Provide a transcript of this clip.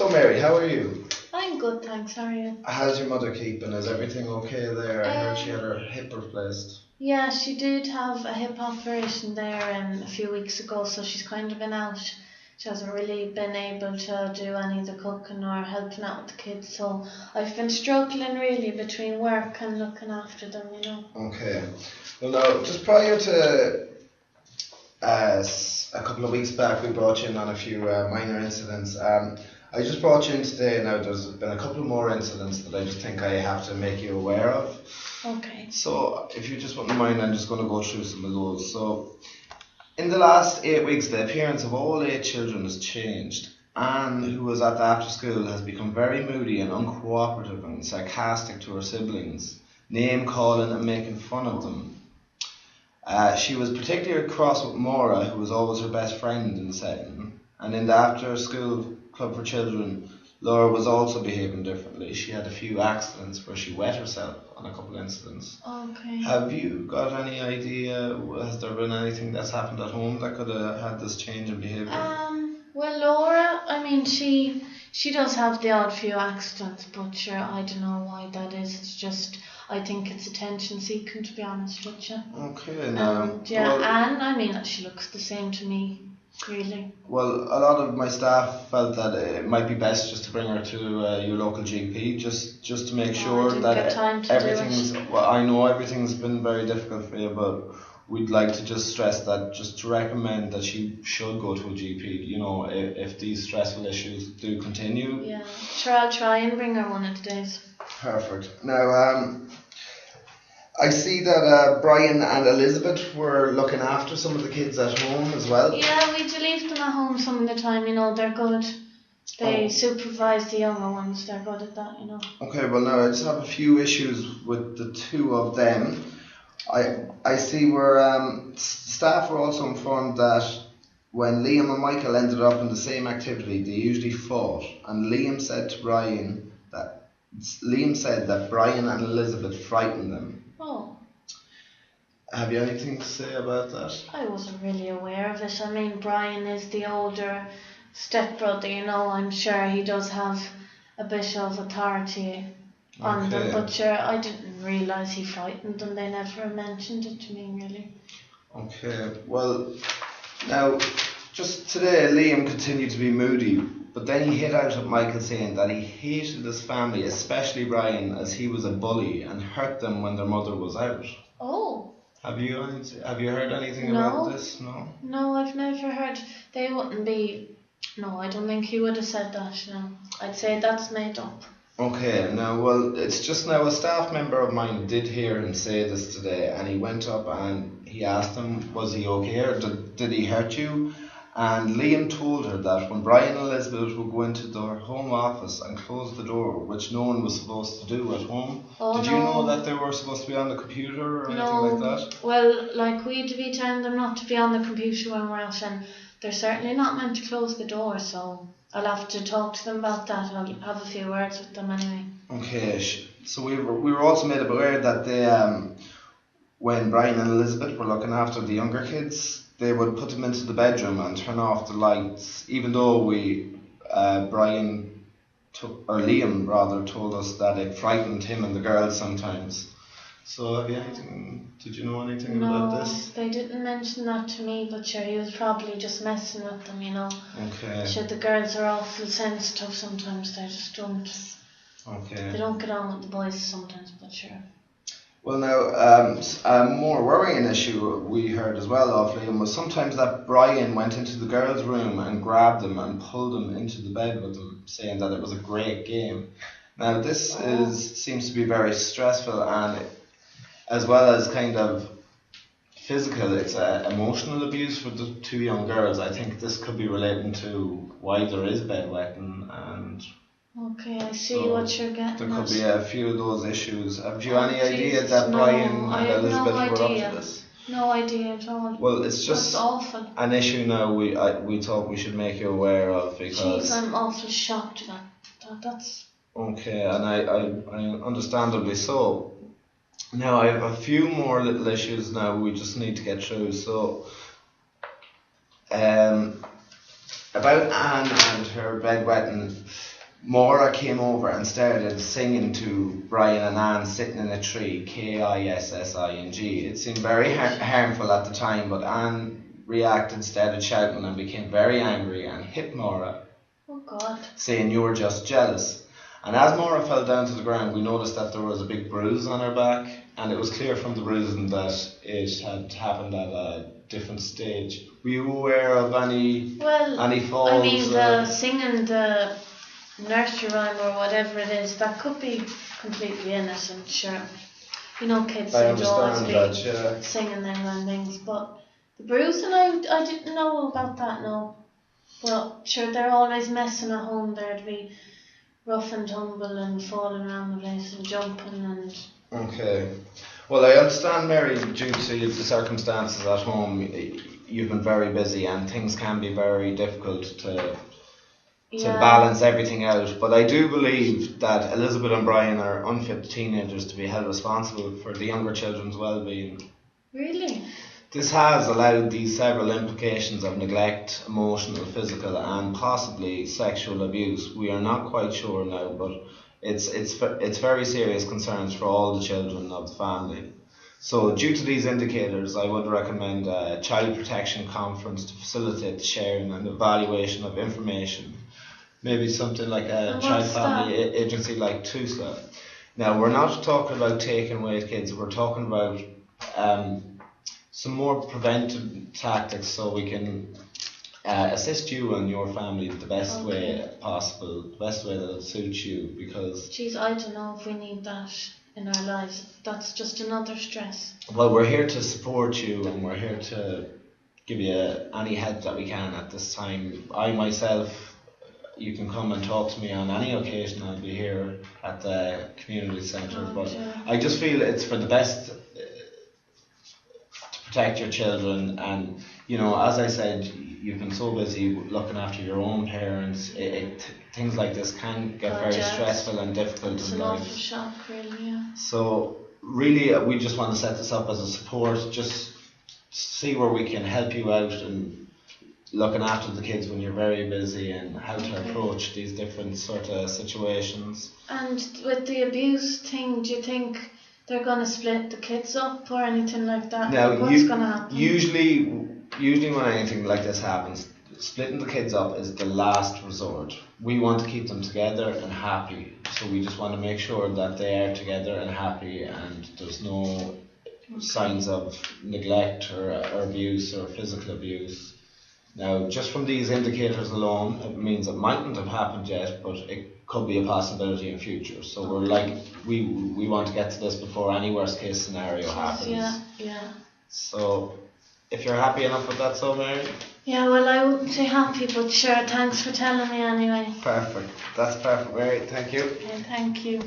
So Mary, how are you? I'm good, thanks. How are you? How's your mother keeping? Is everything okay there? I heard she had Um, her hip replaced. yeah, she did have a hip operation there a few weeks ago, so she's kind of been out. She hasn't really been able to do any of the cooking or helping out with the kids, so I've been struggling really between work and looking after them. Okay. Well, no, just prior to a couple of weeks back, we brought you in on a few minor incidents. I just brought you in today. Now, there's been a couple more incidents that I just think I have to make you aware of. Okay. So, if you just wouldn't mind, I'm just going to go through some of those. So, in the last 8 weeks, the appearance of all 8 children has changed. Anne, who was at the after school, has become very moody and uncooperative and sarcastic to her siblings, name calling and making fun of them. She was particularly cross with Maura, who was always her best friend in the setting. And in the after school club for children, Laura was also behaving differently. She had a few accidents where she wet herself on a couple of incidents. Okay. Have you got any idea? Has there been anything that's happened at home that could have had this change in behaviour? Well, Laura, I mean, she does have the odd few accidents, but sure, I don't know why that is. It's just, I think it's attention seeking, to be honest with you. Okay, now. And yeah, Anne, I mean, she looks the same to me, really. Well, a lot of my staff felt that it might be best just to bring her to your local GP, just to make sure I didn't that get time to everything's. do it. Well, I know everything's been very difficult for you, but we'd like to just stress that, just to recommend that she should go to a GP. You know, if these stressful issues do continue. Yeah, sure, I'll try and bring her one of the days. Perfect. Now, I see that Brian and Elizabeth were looking after some of the kids at home as well. Yeah, we do leave them at home some of the time, they're good. They supervise the younger ones, they're good at that. Okay, well now I just have a few issues with the two of them. I see where staff were also informed that when Liam and Michael ended up in the same activity, they usually fought, and Liam said that Brian and Elizabeth frightened them. Oh. Have you anything to say about that? I wasn't really aware of it. I mean, Brian is the older stepbrother, I'm sure he does have a bit of authority on them, but sure, I didn't realise he frightened them. They never mentioned it to me, really. Okay, well, now, just today, Liam continued to be moody, but then he hit out at Michael saying that he hated his family, especially Brian, as he was a bully and hurt them when their mother was out. Oh. Have you heard anything about this? No? No, I've never heard. They wouldn't be. No, I don't think he would have said that, no. I'd say that's made up. Okay, now, well, it's just now a staff member of mine did hear him say this today, and he went up and he asked him, was he okay, or did he hurt you? And Liam told her that when Brian and Elizabeth would go into their home office and close the door, which no one was supposed to do at home, did you know that they were supposed to be on the computer or anything like that? Well, like we'd be telling them not to be on the computer when we're out, and they're certainly not meant to close the door, so I'll have to talk to them about that. I'll have a few words with them anyway. Okay, so we were also made aware that they, when Brian and Elizabeth were looking after the younger kids, they would put them into the bedroom and turn off the lights, even though Liam told us that it frightened him and the girls sometimes. So did you know anything about this? No, they didn't mention that to me, but sure, he was probably just messing with them, Okay. Sure, the girls are awful sensitive sometimes, they just don't. Okay. They don't get on with the boys sometimes, but sure. Well now, a more worrying issue we heard as well of Liam was sometimes that Brian went into the girls' room and grabbed them and pulled them into the bed with them, saying that it was a great game. Now this seems to be very stressful, and as well as kind of physical, it's emotional abuse for the two young girls. I think this could be relating to why there is bedwetting and... Okay, I see what you're getting. There could be a few of those issues. Have you any idea that Brian and Elizabeth were up to this? No idea at all. Well, it's just an issue now we thought we should make you aware of, because... Jeez, I'm awful shocked at that. That's... Okay, and I understandably so. Now I have a few more little issues now we just need to get through. So, about Anne and her bedwetting, Maura came over and started singing to Brian and Anne sitting in a tree, Kissing. It seemed very harmful at the time, but Anne reacted, started shouting, and became very angry and hit Maura, Oh God. saying, "You were just jealous." And as Maura fell down to the ground, we noticed that there was a big bruise on her back, and it was clear from the bruising that it had happened at a different stage. Were you aware of any falls? I mean, the singing the nursery rhyme or whatever it is, that could be completely innocent, sure. You know, kids I seem to always understand be that, yeah. singing them and things, but the bruising, I didn't know about that, no. But sure, they're always messing at home. There'd be rough and tumble and falling around the place and jumping and... Okay. Well, I understand, Mary, due to the circumstances at home, you've been very busy and things can be very difficult to balance everything out. But I do believe that Elizabeth and Brian are unfit teenagers to be held responsible for the younger children's well-being. Really? This has allowed these several implications of neglect, emotional, physical and possibly sexual abuse. We are not quite sure now, but it's very serious concerns for all the children of the family. So due to these indicators, I would recommend a child protection conference to facilitate the sharing and evaluation of information. Maybe something like a child family agency like TUSLA. Now, we're not talking about taking away kids, we're talking about some more preventive tactics so we can assist you and your family the best way possible, the best way that suits you, because... Jeez, I don't know if we need that in our lives. That's just another stress. Well, we're here to support you and we're here to give you any help that we can at this time. I myself, you can come and talk to me on any occasion. I'll be here at the community centre, but I just feel it's for the best to protect your children. And you know, as I said, you've been so busy looking after your own parents. Things like this can get very stressful and difficult in life. It's an awful shock, really, yeah. So really, we just want to set this up as a support, just see where we can help you out and looking after the kids when you're very busy and how to approach these different sort of situations. And with the abuse thing, do you think they're going to split the kids up or anything like that? Now, what's going to happen? Usually when anything like this happens, splitting the kids up is the last resort. We want to keep them together and happy, so we just want to make sure that they are together and happy and there's no signs of neglect or abuse or physical abuse. Now, just from these indicators alone, it means it mightn't have happened yet, but it could be a possibility in future. So we're like, we want to get to this before any worst case scenario happens. Yeah. So, if you're happy enough with that, so Mary? Yeah, well, I wouldn't say happy, but sure, thanks for telling me anyway. Perfect. That's perfect, Mary. Thank you. Okay, thank you.